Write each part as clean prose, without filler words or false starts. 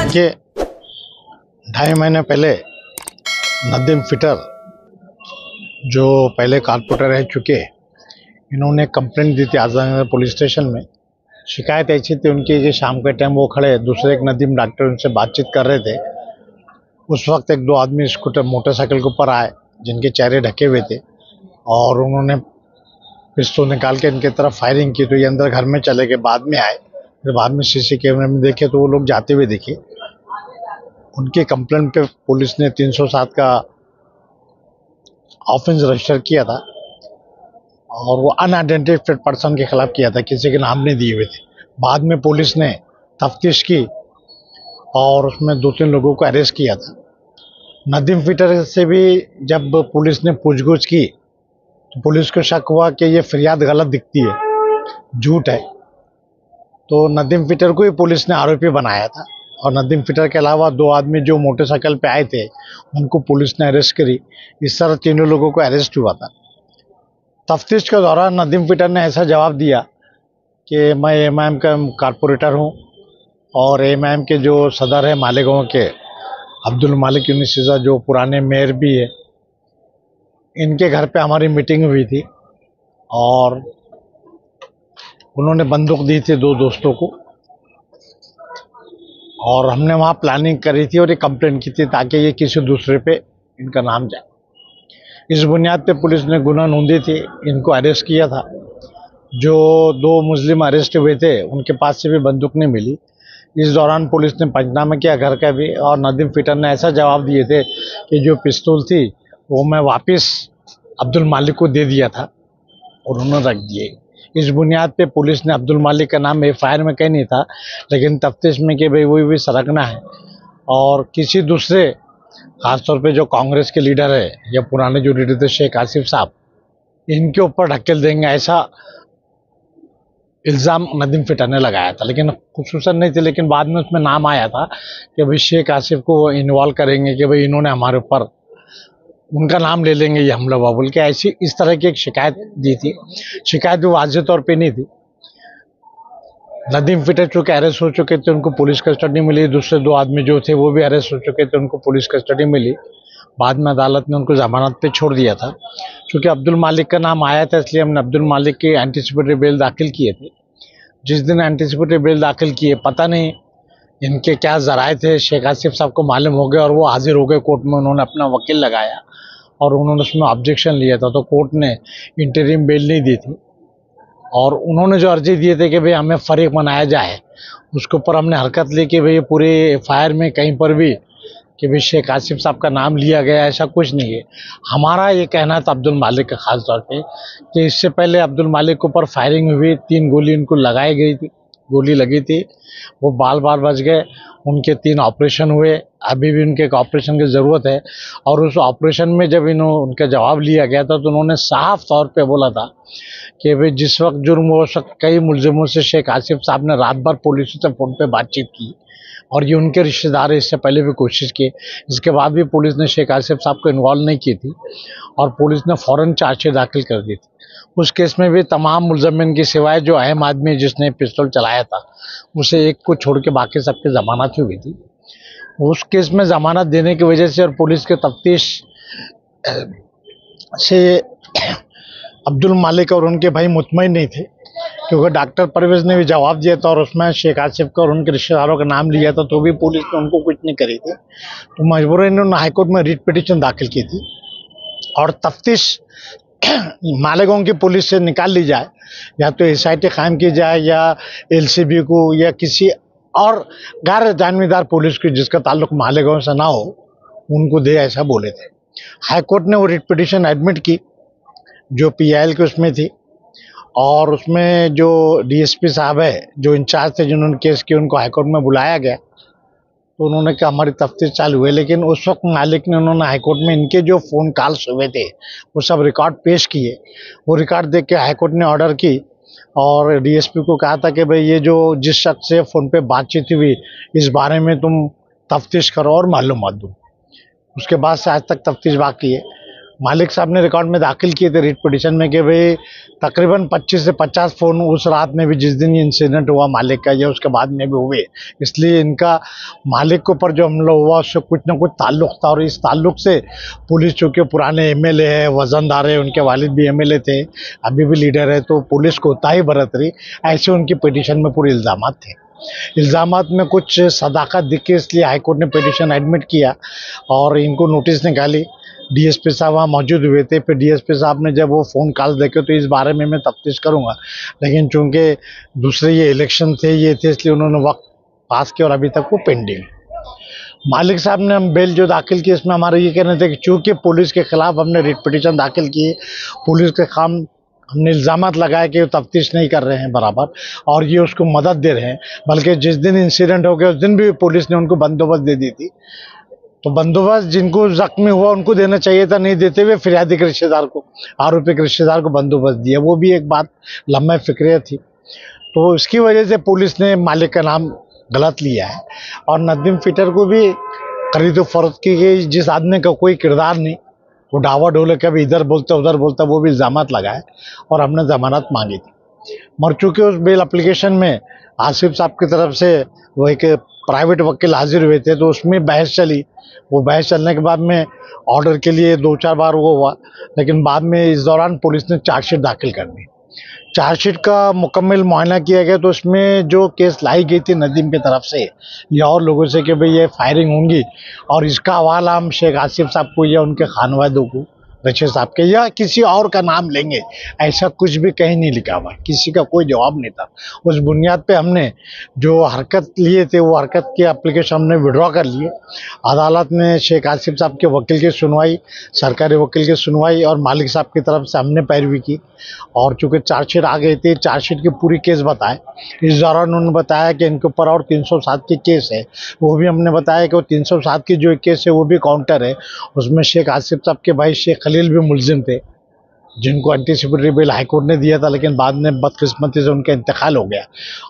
देखिए, 2.5 महीने पहले नदीम फिटर जो पहले कारपोरेटर रह चुके, इन्होंने कंप्लेंट दी थी आजमगढ़ पुलिस स्टेशन में। शिकायत ऐसी थी उनकी कि शाम के टाइम वो खड़े दूसरे एक नदीम डॉक्टर उनसे बातचीत कर रहे थे। उस वक्त एक दो आदमी स्कूटर मोटरसाइकिल के ऊपर आए जिनके चेहरे ढके हुए थे और उन्होंने पिस्तौल निकाल के इनकी तरफ फायरिंग की, तो ये अंदर घर में चले गए। बाद में आए, फिर बाद में सीसी कैमरे में देखे तो वो लोग जाते हुए दिखे। उनके कंप्लेंट पे पुलिस ने 307 का ऑफेंस रजिस्टर किया था और वो अनआइडेंटिफाइड पर्सन के खिलाफ किया था, किसी के नाम नहीं दिए हुए थे। बाद में पुलिस ने तफ्तीश की और उसमें 2-3 लोगों को अरेस्ट किया था। नदीम फिटर से भी जब पुलिस ने पूछगछ की तो पुलिस को शक हुआ कि ये फरियाद गलत दिखती है, झूठ है, तो नदीम फिटर को ही पुलिस ने आरोपी बनाया था। और नदीम फिटर के अलावा 2 आदमी जो मोटरसाइकिल पे आए थे उनको पुलिस ने अरेस्ट करी। इस तरह 3 लोगों को अरेस्ट हुआ था। तफ्तीश के दौरान नदीम फिटर ने ऐसा जवाब दिया कि मैं एमआईएम का कारपोरेटर हूं और एमआईएम के जो सदर है मालेगांव के अब्दुल मालिक यूनिसिजा, जो पुराने मेयर भी है, इनके घर पे हमारी मीटिंग हुई थी और उन्होंने बंदूक दी थी 2 दोस्तों को और हमने वहाँ प्लानिंग करी थी और ये कंप्लेंट की थी ताकि ये किसी दूसरे पे इनका नाम जाए। इस बुनियाद पे पुलिस ने गुनाह नोंदी थी, इनको अरेस्ट किया था। जो 2 मुस्लिम अरेस्ट हुए थे उनके पास से भी बंदूक नहीं मिली। इस दौरान पुलिस ने पंचनामा किया घर का भी और नदीम फिटर ने ऐसा जवाब दिए थे कि जो पिस्तौल थी वो मैं वापस अब्दुल मालिक को दे दिया था और उन्होंने रख दिए। इस बुनियाद पे पुलिस ने अब्दुल मालिक का नाम एफआईआर में कहीं नहीं था, लेकिन तफ्तीश में कि भाई वो भी सरगना है और किसी दूसरे, खासतौर पे जो कांग्रेस के लीडर है या पुराने जो लीडर थे शेख आसिफ साहब, इनके ऊपर ढकेल देंगे ऐसा इल्ज़ाम नदीम फिटर ने लगाया था। लेकिन खुसूसन नहीं थे, लेकिन बाद में उसमें नाम आया था कि भाई शेख आसिफ को इन्वॉल्व करेंगे कि भाई इन्होंने हमारे ऊपर, उनका नाम ले लेंगे ये हमला हुआ बोल के, ऐसी इस तरह की एक शिकायत दी थी। शिकायत भी वाज़ेह तौर पे नहीं थी। नदीम फिटर चूँकि अरेस्ट हो चुके थे, उनको पुलिस कस्टडी मिली। दूसरे 2 आदमी जो थे वो भी अरेस्ट हो चुके थे, उनको पुलिस कस्टडी मिली। बाद में अदालत ने उनको जमानत पे छोड़ दिया था। क्योंकि अब्दुल मालिक का नाम आया था इसलिए हमने अब्दुल मालिक की एंटीसिपेटरी बेल दाखिल किए थे। जिस दिन एंटीसिपेटरी बेल दाखिल किए, पता नहीं इनके क्या ज़राए थे, शेख आसिफ साहब को मालूम हो गया और वो हाजिर हो गए कोर्ट में। उन्होंने अपना वकील लगाया और उन्होंने उसमें ऑब्जेक्शन लिया था, तो कोर्ट ने इंटरिम बेल नहीं दी थी और उन्होंने जो अर्जी दिए थे कि भाई हमें फरीक बनाया जाए, उसके ऊपर हमने हरकत ली कि भाई पूरे एफआईआर में कहीं पर भी कि भाई शेख आसिफ साहब का नाम लिया गया, ऐसा कुछ नहीं है। हमारा ये कहना था अब्दुल मालिक का खास तौर पे कि इससे पहले अब्दुल मालिक के ऊपर फायरिंग हुई, 3 गोली उनको लगाई गई थी, गोली लगी थी, वो बाल बाल बच गए। उनके 3 ऑपरेशन हुए, अभी भी उनके एक ऑपरेशन की ज़रूरत है। और उस ऑपरेशन में जब उनका जवाब लिया गया था तो उन्होंने साफ तौर पे बोला था कि भाई जिस वक्त जुर्म हो सकता, कई मुलजिमों से शेख आसिफ साहब ने रात भर पुलिस से फ़ोन पे बातचीत की और ये उनके रिश्तेदार इससे पहले भी कोशिश की। इसके बाद भी पुलिस ने शेख आसिफ साहब को इन्वॉल्व नहीं की थी और पुलिस ने फ़ौरन चार्जशीट दाखिल कर दी थी। उस केस में भी तमाम मुलज़मिन की सिवाय जो अहम आदमी जिसने पिस्तौल चलाया था उसे एक को छोड़ के बाकी सबकी ज़मानत हुई थी। उस केस में ज़मानत देने की वजह से और पुलिस के तफ्तीश से अब्दुल मालिक और उनके भाई मुतमईन नहीं थे, क्योंकि डॉक्टर परवेज़ ने भी जवाब दिया था और उसमें शेख आसिफ का और उनके रिश्तेदारों का नाम लिया था, तो भी पुलिस ने उनको कुछ नहीं करी थी। तो मजबूरन इन्होंने हाईकोर्ट में रिट पिटीशन दाखिल की थी और तफ्तीश मालेगांव की पुलिस से निकाल ली जाए, या तो एसआईटी कायम की जाए या एलसीबी को या किसी और गैर जानबदार पुलिस की जिसका ताल्लुक मालेगांव से ना हो उनको दे, ऐसा बोले थे। हाईकोर्ट ने वो रिट पिटीशन एडमिट की जो पीआईएल के उसमें थी और उसमें जो डीएसपी साहब है जो इंचार्ज थे जिन्होंने केस किया, उनको हाईकोर्ट में बुलाया गया तो उन्होंने कहा हमारी तफ्तीश चालू है। लेकिन उस वक्त मालिक ने उन्होंने हाईकोर्ट में इनके जो फ़ोन कॉल्स हुए थे वो सब रिकॉर्ड पेश किए। वो रिकॉर्ड देख के हाईकोर्ट ने ऑर्डर की और डीएसपी को कहा था कि भाई ये जो जिस शख्स से फ़ोन पे बातचीत हुई इस बारे में तुम तफ्तीश करो और मालूमात दो। उसके बाद से आज तक तफ्तीश बाकी है। मालिक साहब ने रिकॉर्ड में दाखिल किए थे रिट पिटिशन में कि भाई तकरीबन 25 से 50 फ़ोन उस रात में भी, जिस दिन ये इंसिडेंट हुआ मालिक का या उसके बाद में भी हुए, इसलिए इनका मालिक के ऊपर जो हमला हुआ उससे कुछ ना कुछ ताल्लुक़ था। और इस ताल्लुक़ से पुलिस, चूँकि पुराने एमएलए है, वज़नदार है, उनके वालिद भी एमएलए थे, अभी भी लीडर है, तो पुलिस कोताही बरत रही, ऐसे उनकी पिटिशन में पूरे इल्ज़ामात थे। इल्ज़ामात में कुछ सदाकत दिखी, इसलिए हाईकोर्ट ने पिटिशन एडमिट किया और इनको नोटिस निकाली। डीएसपी साहब वहाँ मौजूद हुए थे। फिर डीएसपी साहब ने जब वो फ़ोन कॉल देखे तो इस बारे में मैं तफ्तीश करूँगा, लेकिन चूँकि दूसरे ये इलेक्शन थे, ये थे, इसलिए उन्होंने वक्त पास किया और अभी तक वो पेंडिंग। मालिक साहब ने हम बेल जो दाखिल की, इसमें हमारा ये कहना था कि चूँकि पुलिस के ख़िलाफ़ हमने रिट पिटिशन दाखिल की, पुलिस के काम हमने इल्ज़ामात लगाए कि वो तफ्तीश नहीं कर रहे हैं बराबर और ये उसको मदद दे रहे हैं, बल्कि जिस दिन इंसिडेंट हो गया उस दिन भी पुलिस ने उनको बंदोबस्त दे दी थी। तो बंदोबस्त जिनको जख्मी हुआ उनको देना चाहिए था, नहीं देते हुए फिरियादी के रिश्तेदार को, आरोपी के रिश्तेदार को बंदोबस्त दिया, वो भी एक बात लम्बा फिक्रिया थी। तो इसकी वजह से पुलिस ने मालिक का नाम गलत लिया है और नदीम फिटर को भी खरीदो फरोख्त की गई, जिस आदमी का कोई किरदार नहीं, वो डावा डोले कभी इधर बोलता उधर बोलता, वो भी इल्ज़ामात लगाए और हमने जमानत मांगी थी। मर चुके उस बेल एप्लीकेशन में आसिफ साहब की तरफ से वो एक प्राइवेट वकील हाजिर हुए थे, तो उसमें बहस चली। वो बहस चलने के बाद में ऑर्डर के लिए 2-4 बार वो हुआ, लेकिन बाद में इस दौरान पुलिस ने चार्जशीट दाखिल कर दी। चार्जशीट का मुकम्मल मुआयना किया गया तो उसमें जो केस लाई गई थी नदीम की तरफ से या और लोगों से कि भाई ये फायरिंग होंगी और इसका हवाला हम शेख आसिफ साहब को या उनके खानवादों को, रशीद साहब के या किसी और का नाम लेंगे, ऐसा कुछ भी कहीं नहीं लिखा हुआ, किसी का कोई जवाब नहीं था। उस बुनियाद पे हमने जो हरकत लिए थे वो हरकत की एप्लीकेशन हमने विड्रॉ कर लिए। अदालत ने शेख आसिफ साहब के वकील की सुनवाई, सरकारी वकील की सुनवाई और मालिक साहब की तरफ से हमने पैरवी की और चूँकि चार्जशीट आ गई थी, चार्जशीट की पूरी केस बताए। इस दौरान उन्होंने बताया कि इनके ऊपर और 307 की केस है, वो भी हमने बताया कि वो 307 की जो केस है वो भी काउंटर है। उसमें शेख आसिफ साहब के भाई शेख खलील भी मुलजिम थे, जिनको एंटीसिपेटरी बेल हाईकोर्ट ने दिया था, लेकिन बाद में बदकिस्मती से उनका इंतकाल हो गया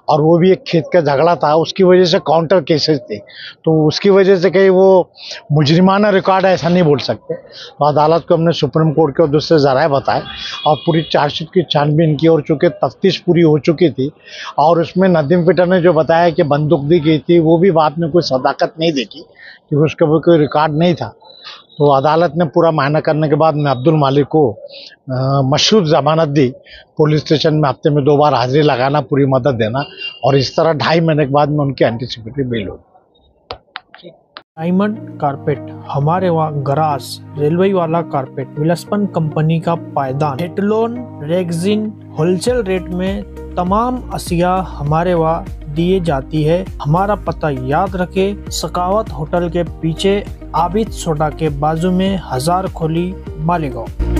और वो भी एक खेत का झगड़ा था, उसकी वजह से काउंटर केसेस थे, तो उसकी वजह से कहीं वो मुजरिमाना रिकॉर्ड है ऐसा नहीं बोल सकते। तो अदालत को हमने सुप्रीम कोर्ट के दूसरे ज़राए बताए और पूरी चार्जशीट की छानबीन की और चूँकि तफ्तीश पूरी हो चुकी थी और उसमें नदीम फिटर ने जो बताया कि बंदूक दी गई थी, वो भी बाद में कोई सदाकत नहीं देखी क्योंकि उसका भी कोई रिकॉर्ड नहीं था। तो अदालत ने पूरा मायना करने के बाद में अब्दुल मालिक को मशरूत ज़मानत दी, पुलिस स्टेशन में हफ्ते में 2 बार हाजिरी लगाना, पूरी मदद देना और इस तरह 2.5 महीने के बाद में उनकी एंटीसिपेटरी बेल हुई। डायमंड कारपेट, हमारे वहाँ गरास, रेलवे वाला कारपेट, विलस्पन कंपनी का पायदान, हेटलोन, रेगजिन, होलसेल रेट में तमाम अशिया हमारे वहाँ दिए जाती है। हमारा पता याद रखे, सकावत होटल के पीछे, आबिद सोडा के बाजू में, हजार खोली, मालेगांव।